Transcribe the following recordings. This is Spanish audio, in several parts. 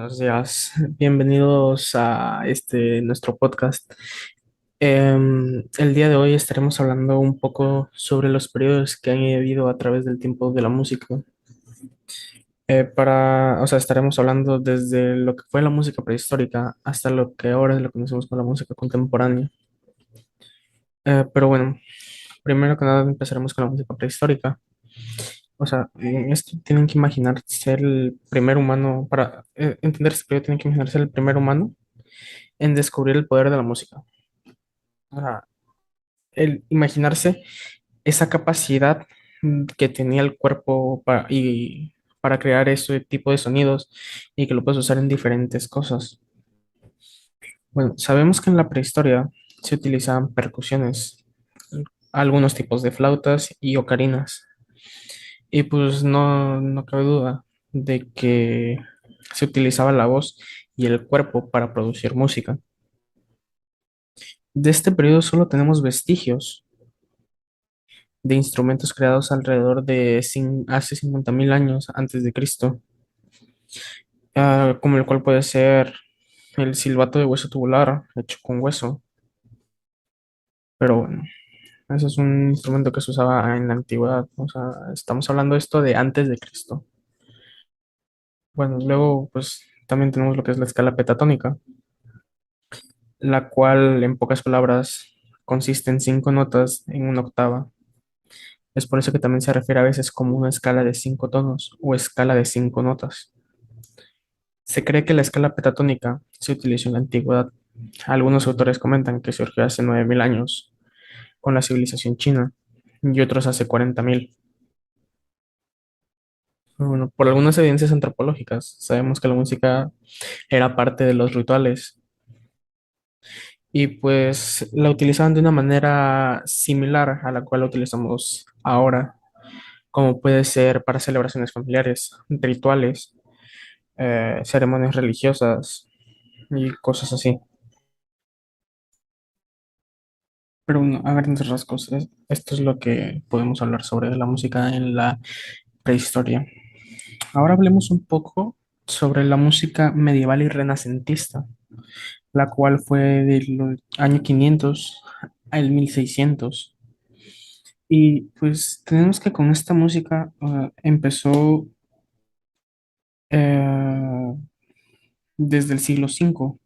Buenos días, bienvenidos a este nuestro podcast. El día de hoy estaremos hablando un poco sobre los periodos que han habido a través del tiempo de la música. Estaremos hablando desde lo que fue la música prehistórica hasta lo que ahora lo conocemos como la música contemporánea. Pero bueno, primero que nada empezaremos con la música prehistórica. En esto tienen que imaginar ser el primer humano, para entender este periodo tienen que imaginar ser el primer humano en descubrir el poder de la música. O sea, el imaginarse esa capacidad que tenía el cuerpo para crear ese tipo de sonidos y que lo puedes usar en diferentes cosas. Bueno, sabemos que en la prehistoria se utilizaban percusiones, algunos tipos de flautas y ocarinas. Y pues no cabe duda de que se utilizaba la voz y el cuerpo para producir música. De este periodo solo tenemos vestigios de instrumentos creados alrededor de hace 50.000 años antes de Cristo, como el cual puede ser el silbato de hueso tubular hecho con hueso, pero bueno, ese es un instrumento que se usaba en la antigüedad, o sea, estamos hablando de esto de antes de Cristo. Bueno, luego pues también tenemos lo que es la escala pentatónica, la cual en pocas palabras consiste en 5 notas en una octava. Es por eso que también se refiere a veces como una escala de 5 tonos o escala de 5 notas. Se cree que la escala pentatónica se utilizó en la antigüedad. Algunos autores comentan que surgió hace 9.000 años con la civilización china y otros hace 40.000. Bueno, por algunas evidencias antropológicas, sabemos que la música era parte de los rituales y pues la utilizaban de una manera similar a la cual la utilizamos ahora, como puede ser para celebraciones familiares, rituales, ceremonias religiosas y cosas así. Pero bueno, a grandes rasgos, esto es lo que podemos hablar sobre la música en la prehistoria. Ahora hablemos un poco sobre la música medieval y renacentista, la cual fue del año 500 al 1600. Y pues tenemos que con esta música empezó eh, desde el siglo V,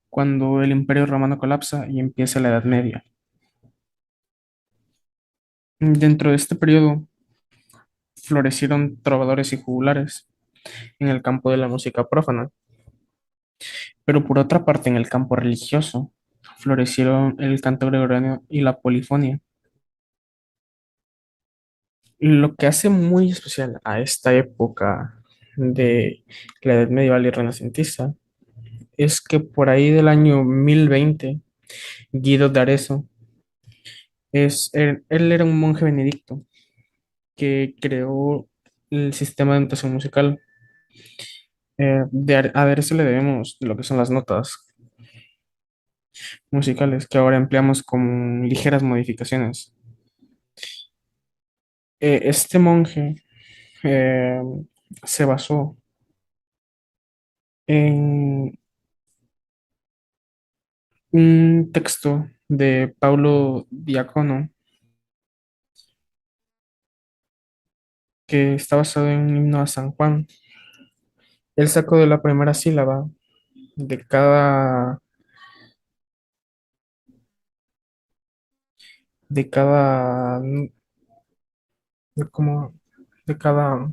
cuando el Imperio Romano colapsa y empieza la Edad Media. Dentro de este periodo florecieron trovadores y juglares en el campo de la música profana, pero por otra parte en el campo religioso florecieron el canto gregoriano y la polifonía. Lo que hace muy especial a esta época de la Edad Medieval y Renacentista es que por ahí del año 1020, Guido de Arezzo, él era un monje benedicto que creó el sistema de notación musical. A Arezzo le debemos lo que son las notas musicales que ahora empleamos con ligeras modificaciones. Este monje eh, se basó en un texto de Paulo Diácono que está basado en un himno a San Juan. Él sacó de la primera sílaba de de cada, de como, de cada,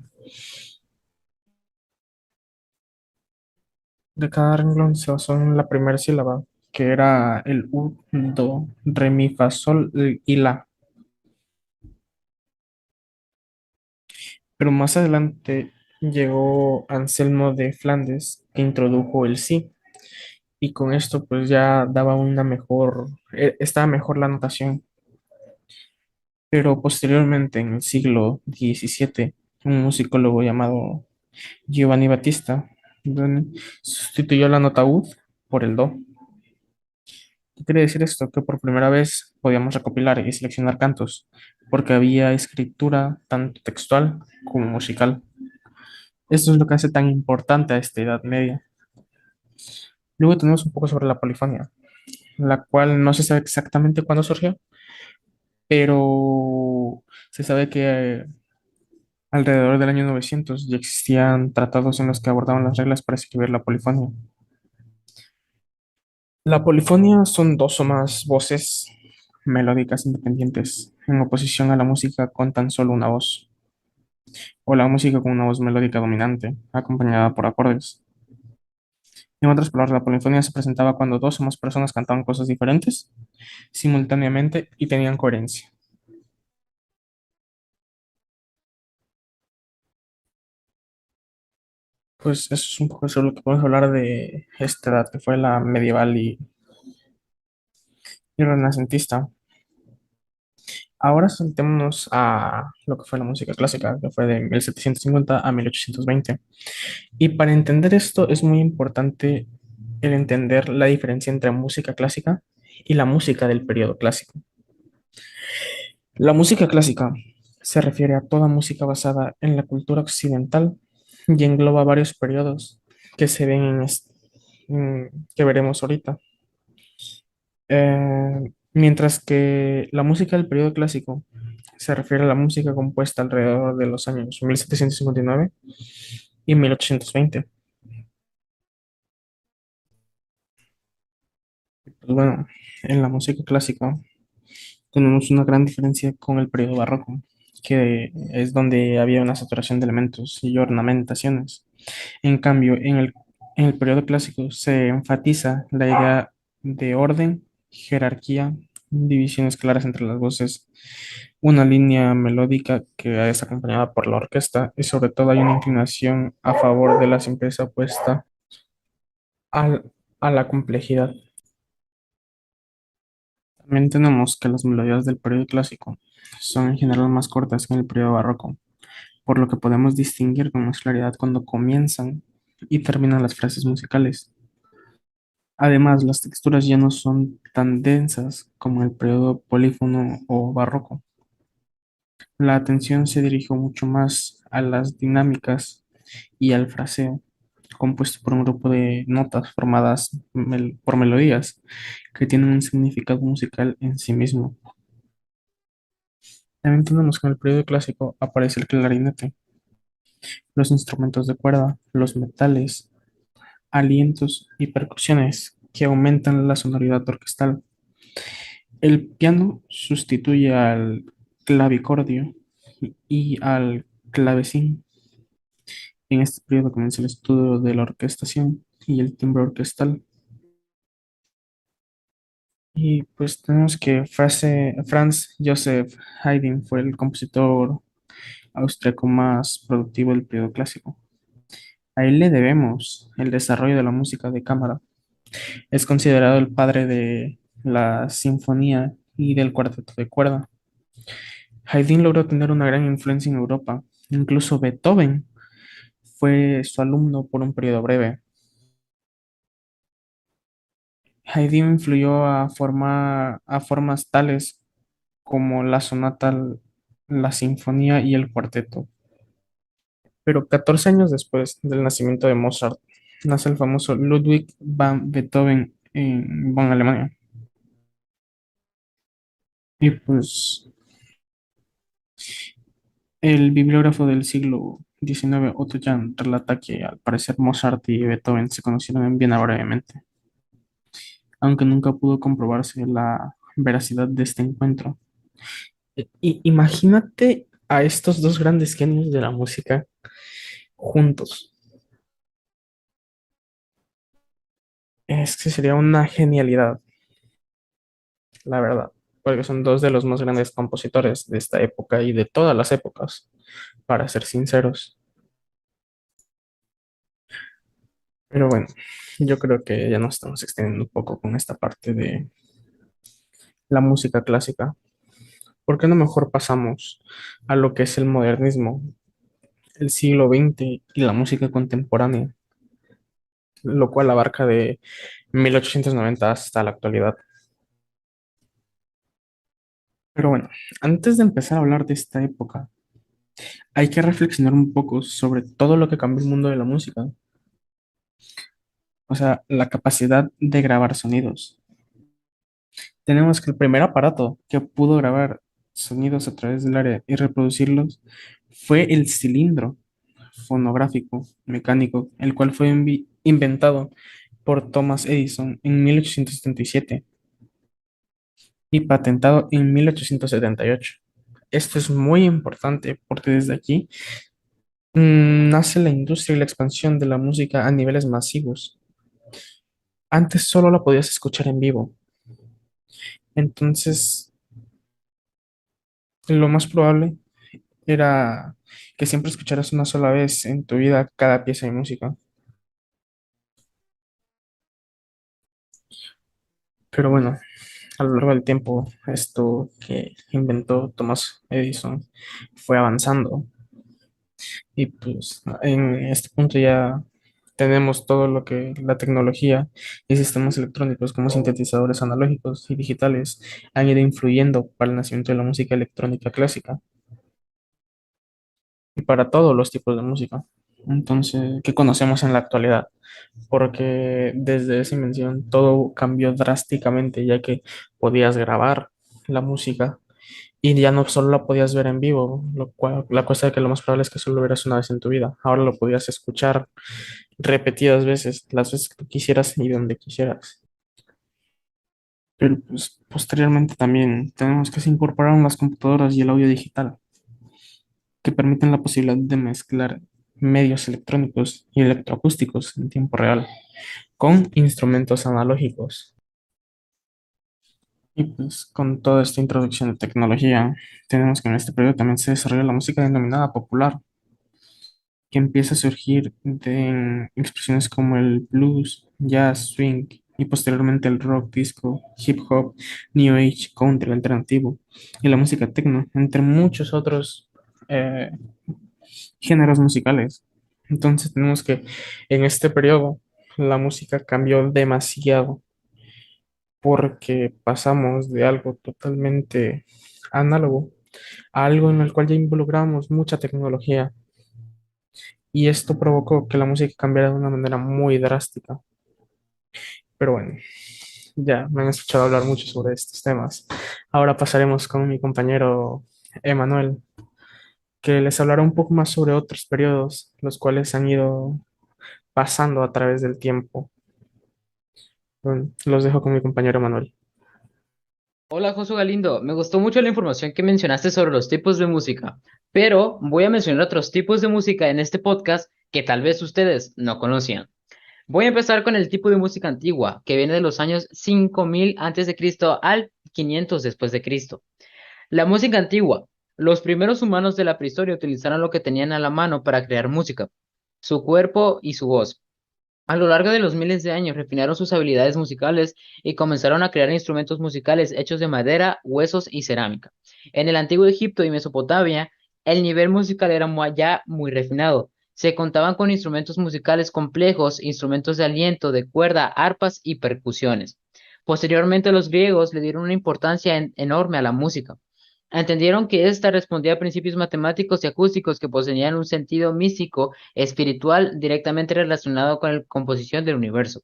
de cada renglón se basó en la primera sílaba, que era el do, re, mi, fa, sol y la. Pero más adelante llegó Anselmo de Flandes, que introdujo el sí, y con esto pues ya daba una mejor, estaba mejor la notación. Pero posteriormente, en el siglo XVII, un musicólogo llamado Giovanni Battista sustituyó la nota ud por el do. ¿Qué quiere decir esto? Que por primera vez podíamos recopilar y seleccionar cantos, porque había escritura tanto textual como musical. Esto es lo que hace tan importante a esta Edad Media. Luego tenemos un poco sobre la polifonía, la cual no se sabe exactamente cuándo surgió, pero se sabe que alrededor del año 900 ya existían tratados en los que abordaban las reglas para escribir la polifonía. La polifonía son dos o más voces melódicas independientes, en oposición a la música con tan solo una voz, o la música con una voz melódica dominante, acompañada por acordes. En otras palabras, la polifonía se presentaba cuando dos o más personas cantaban cosas diferentes simultáneamente y tenían coherencia. Pues eso es un poco sobre lo que podemos hablar de esta edad que fue la medieval y renacentista. Ahora saltémonos a lo que fue la música clásica, que fue de 1750 a 1820. Y para entender esto es muy importante el entender la diferencia entre música clásica y la música del periodo clásico. La música clásica se refiere a toda música basada en la cultura occidental y engloba varios periodos que se ven que veremos ahorita. Mientras que la música del periodo clásico se refiere a la música compuesta alrededor de los años 1759 y 1820. Pues bueno, en la música clásica tenemos una gran diferencia con el periodo barroco, que es donde había una saturación de elementos y ornamentaciones. En cambio, en el periodo clásico se enfatiza la idea de orden, jerarquía, divisiones claras entre las voces, una línea melódica que es acompañada por la orquesta y sobre todo hay una inclinación a favor de la simpleza opuesta a la complejidad. También tenemos que las melodías del periodo clásico son en general más cortas que en el periodo barroco, por lo que podemos distinguir con más claridad cuando comienzan y terminan las frases musicales. Además, las texturas ya no son tan densas como en el periodo polífono o barroco. La atención se dirigió mucho más a las dinámicas y al fraseo, compuesto por un grupo de notas formadas por melodías que tienen un significado musical en sí mismo. También tenemos que en el periodo clásico aparece el clarinete, los instrumentos de cuerda, los metales, alientos y percusiones que aumentan la sonoridad orquestal. El piano sustituye al clavicordio y al clavecín. En este periodo comienza el estudio de la orquestación y el timbre orquestal. Y pues tenemos que Franz Joseph Haydn fue el compositor austriaco más productivo del periodo clásico. A él le debemos el desarrollo de la música de cámara. Es considerado el padre de la sinfonía y del cuarteto de cuerda. Haydn logró tener una gran influencia en Europa. Incluso Beethoven fue su alumno por un periodo breve. Haydn influyó a formas tales como la sonata, la sinfonía y el cuarteto. Pero 14 años después del nacimiento de Mozart, nace el famoso Ludwig van Beethoven en Bonn, Alemania. Y pues el bibliógrafo del siglo XIX, Otto Jahn, relata que al parecer Mozart y Beethoven se conocieron en Viena brevemente, aunque nunca pudo comprobarse la veracidad de este encuentro. Imagínate a estos dos grandes genios de la música juntos. Es que sería una genialidad, la verdad, porque son dos de los más grandes compositores de esta época y de todas las épocas, para ser sinceros. Pero bueno, yo creo que ya nos estamos extendiendo un poco con esta parte de la música clásica. ¿Por qué no mejor pasamos a lo que es el modernismo, el siglo XX y la música contemporánea, lo cual abarca de 1890 hasta la actualidad? Pero bueno, antes de empezar a hablar de esta época, Hay que reflexionar un poco sobre todo lo que cambió el mundo de la música, o sea, la capacidad de grabar sonidos. Tenemos que el primer aparato que pudo grabar sonidos a través del área y reproducirlos fue el cilindro fonográfico mecánico, el cual fue inventado por Thomas Edison en 1877 y patentado en 1878. Esto es muy importante porque desde aquí nace la industria y la expansión de la música a niveles masivos. Antes solo la podías escuchar en vivo, entonces lo más probable era que siempre escucharas una sola vez en tu vida cada pieza de música. Pero bueno, a lo largo del tiempo, esto que inventó Thomas Edison fue avanzando y pues en este punto ya tenemos todo lo que la tecnología y sistemas electrónicos como sintetizadores analógicos y digitales han ido influyendo para el nacimiento de la música electrónica clásica y para todos los tipos de música. Entonces, que conocemos en la actualidad, porque desde esa invención todo cambió drásticamente, ya que podías grabar la música y ya no solo la podías ver en vivo, lo cual, la cosa de que lo más probable es que solo lo verás una vez en tu vida. Ahora lo podías escuchar repetidas veces, las veces que tú quisieras y donde quisieras. Pero pues, posteriormente también tenemos que se incorporaron las computadoras y el audio digital, que permiten la posibilidad de mezclar medios electrónicos y electroacústicos en tiempo real con instrumentos analógicos. Y pues con toda esta introducción de tecnología, tenemos que en este periodo también se desarrolla la música denominada popular, que empieza a surgir de expresiones como el blues, jazz, swing y posteriormente el rock, disco, hip hop, new age, country alternativo y la música techno, entre muchos otros eh, géneros musicales. Entonces tenemos que en este periodo la música cambió demasiado porque pasamos de algo totalmente análogo a algo en el cual ya involucramos mucha tecnología y esto provocó que la música cambiara de una manera muy drástica. Pero bueno, ya me han escuchado hablar mucho sobre estos temas. Ahora pasaremos con mi compañero Emanuel, que les hablará un poco más sobre otros periodos, los cuales han ido pasando a través del tiempo. Bueno, los dejo con mi compañero Emanuel. Hola, Josu Galindo. Me gustó mucho la información que mencionaste sobre los tipos de música, pero voy a mencionar otros tipos de música en este podcast que tal vez ustedes no conocían. Voy a empezar con el tipo de música antigua, que viene de los años 5000 antes de Cristo al 500 después de Cristo. La música antigua. Los primeros humanos de la prehistoria utilizaron lo que tenían a la mano para crear música, su cuerpo y su voz. A lo largo de los miles de años refinaron sus habilidades musicales y comenzaron a crear instrumentos musicales hechos de madera, huesos y cerámica. En el antiguo Egipto y Mesopotamia, el nivel musical era ya muy refinado. Se contaban con instrumentos musicales complejos, instrumentos de aliento, de cuerda, arpas y percusiones. Posteriormente, los griegos le dieron una importancia enorme a la música. Entendieron que ésta respondía a principios matemáticos y acústicos que poseían un sentido místico espiritual directamente relacionado con la composición del universo.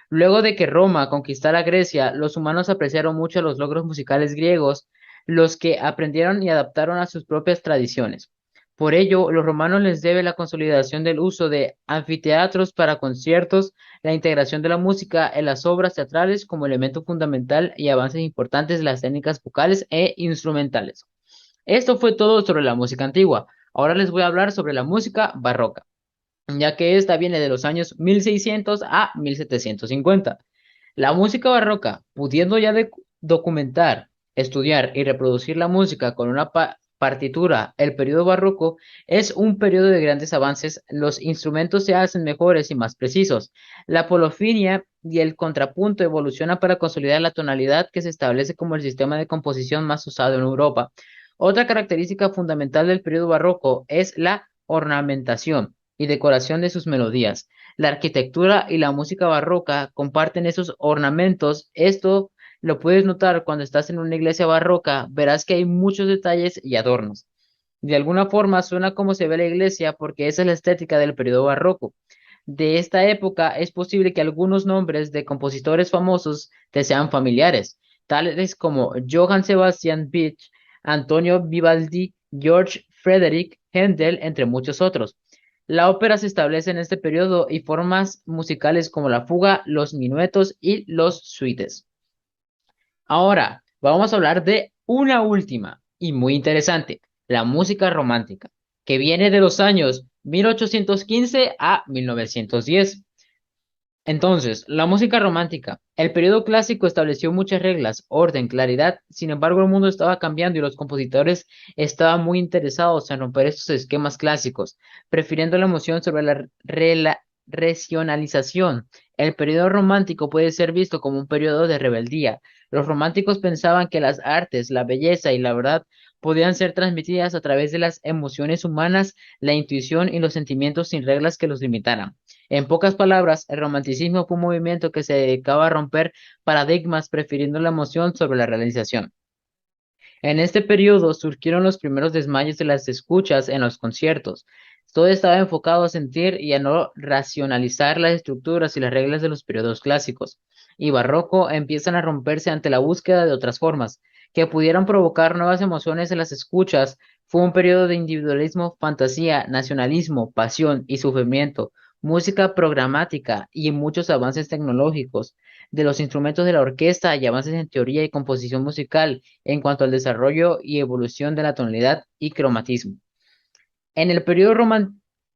Luego de que Roma conquistara Grecia, los humanos apreciaron mucho los logros musicales griegos, los que aprendieron y adaptaron a sus propias tradiciones. Por ello, los romanos les debe la consolidación del uso de anfiteatros para conciertos, la integración de la música en las obras teatrales como elemento fundamental y avances importantes de las técnicas vocales e instrumentales. Esto fue todo sobre la música antigua. Ahora les voy a hablar sobre la música barroca, ya que esta viene de los años 1600 a 1750. La música barroca, pudiendo ya documentar, estudiar y reproducir la música con una partitura, el periodo barroco es un periodo de grandes avances. Los instrumentos se hacen mejores y más precisos. La polifonía y el contrapunto evolucionan para consolidar la tonalidad que se establece como el sistema de composición más usado en Europa. Otra característica fundamental del periodo barroco es la ornamentación y decoración de sus melodías. La arquitectura y la música barroca comparten esos ornamentos. Esto lo puedes notar cuando estás en una iglesia barroca, verás que hay muchos detalles y adornos. De alguna forma suena como se ve la iglesia porque esa es la estética del periodo barroco. De esta época es posible que algunos nombres de compositores famosos te sean familiares, tales como Johann Sebastian Bach, Antonio Vivaldi, George Frederick Händel, entre muchos otros. La ópera se establece en este periodo y formas musicales como la fuga, los minuetos y los suites. Ahora, vamos a hablar de una última y muy interesante, la música romántica, que viene de los años 1815 a 1910. Entonces, la música romántica. El periodo clásico estableció muchas reglas, orden, claridad. Sin embargo, el mundo estaba cambiando y los compositores estaban muy interesados en romper estos esquemas clásicos, prefiriendo la emoción sobre la racionalización. El periodo romántico puede ser visto como un periodo de rebeldía. Los románticos pensaban que las artes, la belleza y la verdad podían ser transmitidas a través de las emociones humanas, la intuición y los sentimientos sin reglas que los limitaran. En pocas palabras, el romanticismo fue un movimiento que se dedicaba a romper paradigmas prefiriendo la emoción sobre la realización. En este periodo surgieron los primeros desmayos de las escuchas en los conciertos. Todo estaba enfocado a sentir y a no racionalizar las estructuras y las reglas de los periodos clásicos. Y barroco empiezan a romperse ante la búsqueda de otras formas que pudieran provocar nuevas emociones en las escuchas. Fue un periodo de individualismo, fantasía, nacionalismo, pasión y sufrimiento, música programática y muchos avances tecnológicos, de los instrumentos de la orquesta y avances en teoría y composición musical en cuanto al desarrollo y evolución de la tonalidad y cromatismo. En el periodo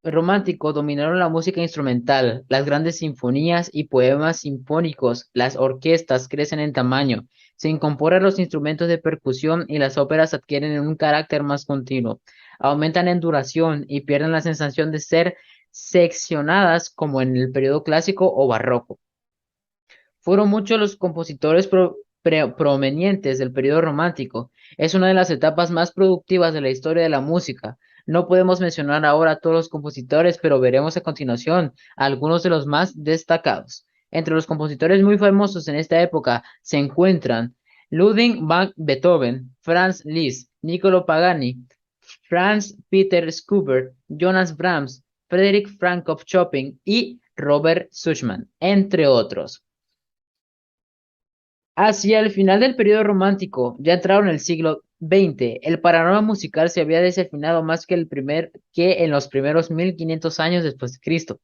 romántico dominaron la música instrumental, las grandes sinfonías y poemas sinfónicos, las orquestas crecen en tamaño, se incorporan los instrumentos de percusión y las óperas adquieren un carácter más continuo, aumentan en duración y pierden la sensación de ser seccionadas como en el periodo clásico o barroco. Fueron muchos los compositores provenientes del periodo romántico. Es una de las etapas más productivas de la historia de la música. No podemos mencionar ahora a todos los compositores, pero veremos a continuación algunos de los más destacados. Entre los compositores muy famosos en esta época se encuentran Ludwig van Beethoven, Franz Liszt, Niccolo Pagani, Franz Peter Schubert, Jonas Brahms, Frederick Frankoff Chopin y Robert Schumann, entre otros. Hacia el final del periodo romántico, ya entraron en el siglo XX, el panorama musical se había desafinado más que en los primeros 1500 años después de Cristo.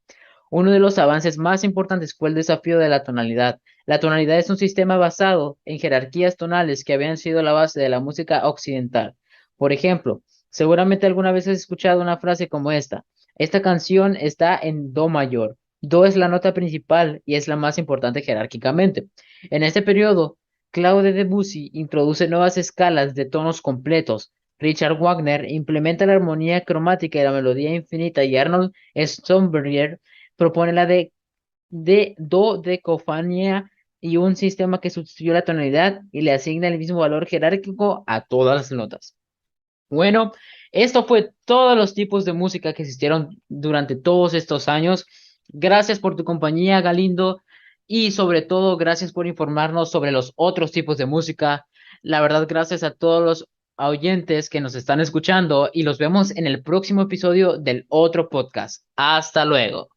Uno de los avances más importantes fue el desafío de la tonalidad. La tonalidad es un sistema basado en jerarquías tonales que habían sido la base de la música occidental. Por ejemplo, seguramente alguna vez has escuchado una frase como esta: esta canción está en do mayor. Do es la nota principal y es la más importante jerárquicamente. En este periodo, Claude Debussy introduce nuevas escalas de tonos completos. Richard Wagner implementa la armonía cromática y la melodía infinita y Arnold Schoenberg propone la de do decofonía y un sistema que sustituye la tonalidad y le asigna el mismo valor jerárquico a todas las notas. Bueno, esto fue todos los tipos de música que existieron durante todos estos años. Gracias por tu compañía, Galindo, y sobre todo gracias por informarnos sobre los otros tipos de música. La verdad, gracias a todos los oyentes que nos están escuchando y los vemos en el próximo episodio del otro podcast. Hasta luego.